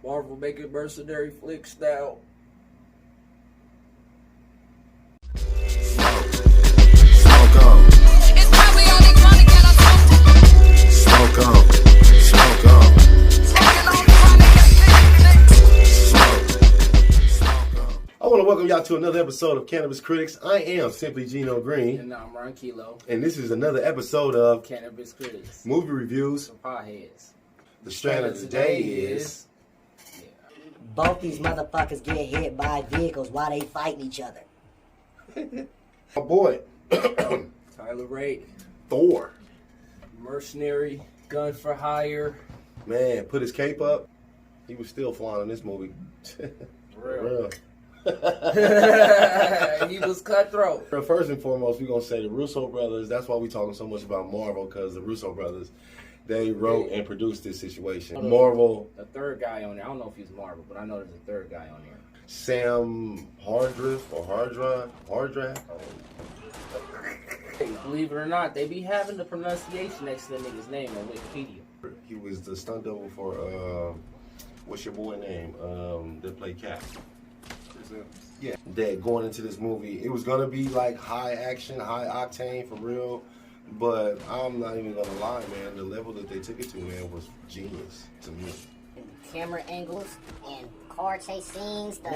Marvel making mercenary flicks now. Smoke on. It's probably only chronic that I Smoke on. Smoke on. smoking on chronic Smoke on. I want to welcome y'all to another episode of Cannabis Critics. I am Simply Gino Green. And I'm Ron Kilo. And this is another episode of Cannabis Critics. Movie Reviews. For Potheads. The strand of today is... Both these motherfuckers get hit by vehicles while they fighting each other. My boy, Tyler Rake. Thor. Mercenary. Gun for hire. Man, put his cape up. He was still flying in this movie. For real. Real. He was cutthroat. First and foremost, we're going to say the Russo brothers. That's why we're talking so much about Marvel, because the Russo brothers, they wrote and produced this situation. Marvel. The third guy on there. I don't know if he's Marvel, but I know there's a third guy on there. Sam Hardriff or Hardraff. Hey, believe it or not, they be having the pronunciation next to the nigga's name on Wikipedia. He was the stunt double for what's your boy name? That played Cap. Yeah. That going into this movie, it was gonna be like high action, high octane for real. But I'm not even gonna lie, man. The level that they took it to, man, was genius to me. Camera angles and car chase scenes, the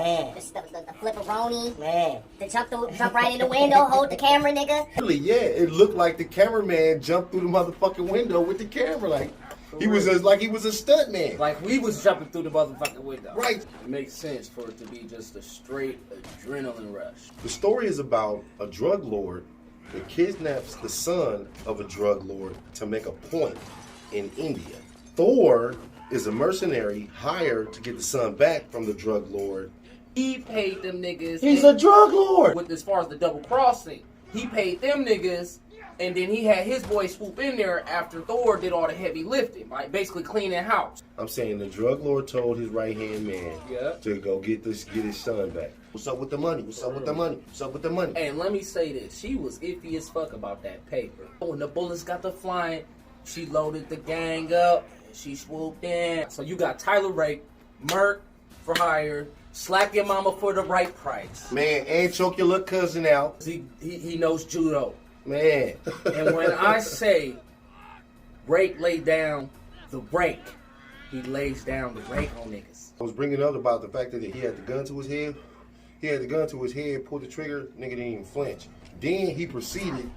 flipperoni, Man, the jump right in the window, hold the camera, nigga. Really, yeah, it looked like the cameraman jumped through the motherfucking window with the camera, like he was a stunt man. Like we was jumping through the motherfucking window. Right. It makes sense for it to be just a straight adrenaline rush. The story is about a drug lord that kidnaps the son of a drug lord to make a point in India. Thor is a mercenary hired to get the son back from the drug lord. He paid them niggas. He's a drug lord! With as far as the double crossing, he paid them niggas, and then he had his boy swoop in there after Thor did all the heavy lifting, like basically cleaning house. I'm saying the drug lord told his right-hand man Yeah. to go get his son back. What's up with the money? What's up with the money? What's up with the money? And let me say this, she was iffy as fuck about that paper. When the bullets got to flying, she loaded the gang up, she swooped in. So you got Tyler Rake, Merc for hire, slap your mama for the right price. Man, and choke your little cousin out. He knows judo. Man. And when I say Rake laid down the rake, he lays down the rake on niggas. I was bringing up about the fact that he had the gun to his head. He had the gun to his head, pulled the trigger, nigga didn't even flinch. Then he proceeded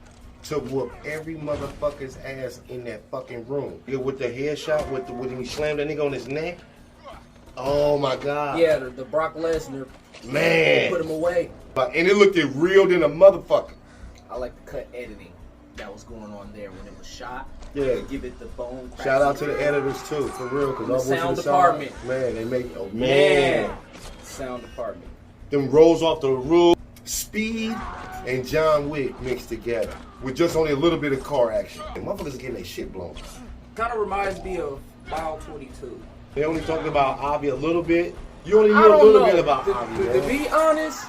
to whoop every motherfucker's ass in that fucking room. Yeah, with the headshot, when he slammed that nigga on his neck. Oh my God. Yeah, the Brock Lesnar. Man. Put him away. And it looked real than a motherfucker. I like the cut editing that was going on there when it was shot. Yeah. Give it the bone. Shout out to the editors too, for real. Cause The sound department. Man, they make, Sound department. Them rolls off the roof. Speed and John Wick mixed together with just only a little bit of car action. And motherfuckers getting their shit blown. Kind of reminds me of Mile 22. They only talked about Avi a little bit. You only I knew a don't little know. bit about Avi, To man. be honest,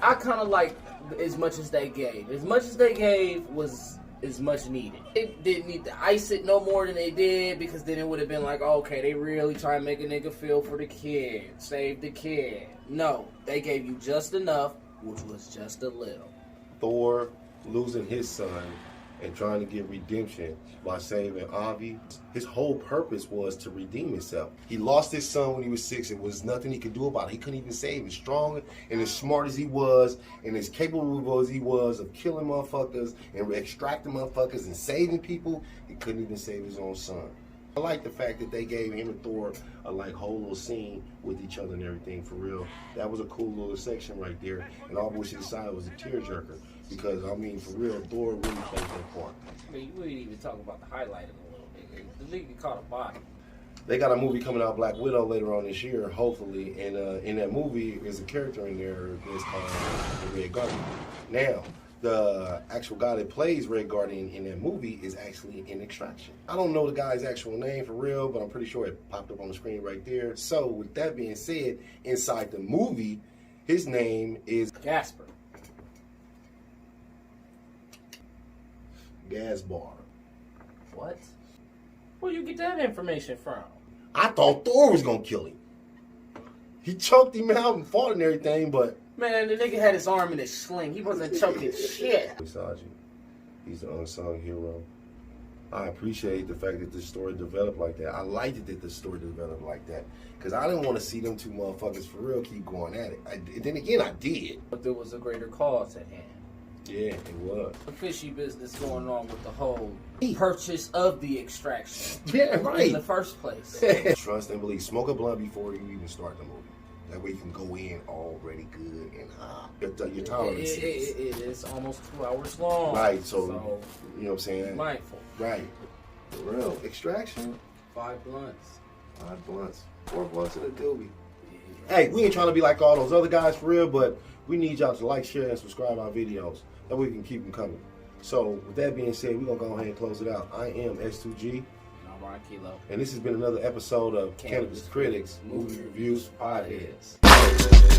I kind of like as much as they gave. As much as they gave was as much needed. They didn't need to ice it no more than they did, because then it would have been like, okay, they really try to make a nigga feel for the kid, save the kid. No, they gave you just enough, which was just a little. Thor losing his son and trying to get redemption by saving Avi. His whole purpose was to redeem himself. He lost his son when he was 6. It was nothing he could do about it. He couldn't even save. As strong and as smart as he was and as capable as he was of killing motherfuckers and extracting motherfuckers and saving people, he couldn't even save his own son. I like the fact that they gave him and Thor a whole little scene with each other and everything, for real. That was a cool little section right there. And all bullshit aside, was a tearjerker. Because, I mean, for real, Thor really played that part. I mean, you didn't even talk about the highlight of it a little bit. The nigga caught a body. They got a movie coming out, Black Widow, later on this year, hopefully. And in that movie, there's a character in there that's called the Red Guardian. Now, the actual guy that plays Red Guardian in that movie is actually in Extraction. I don't know the guy's actual name for real, but I'm pretty sure it popped up on the screen right there. So, with that being said, inside the movie, his name is Gasper. Gasbar. What? Where you get that information from? I thought Thor was gonna kill him. He choked him out and fought and everything, but Man, the nigga had his arm in a sling. He wasn't choking shit. Misogyny. He's the unsung hero. I appreciate the fact that the story developed like that. I liked it that the story developed like that. Because I didn't want to see them two motherfuckers for real keep going at it. Then again, I did. But there was a greater cause at hand. Yeah, it was. The fishy business going on with the whole purchase of the extraction. Yeah, right. In the first place. Trust and believe. Smoke a blunt before you even start the movie. That way you can go in already good and your tolerance It's almost 2 hours long. Right, so you know what I'm saying? Mindful. Right. For real. Extraction. 5 blunts. 5 blunts. 4 blunts in a doobie. Hey, we ain't trying to be like all those other guys for real, but we need y'all to like, share, and subscribe our videos. That way we can keep them coming. So, with that being said, we're going to go ahead and close it out. I am S2G. And I'm Ron Kilo. And this has been another episode of Cannabis Critics Movie Reviews Potheads.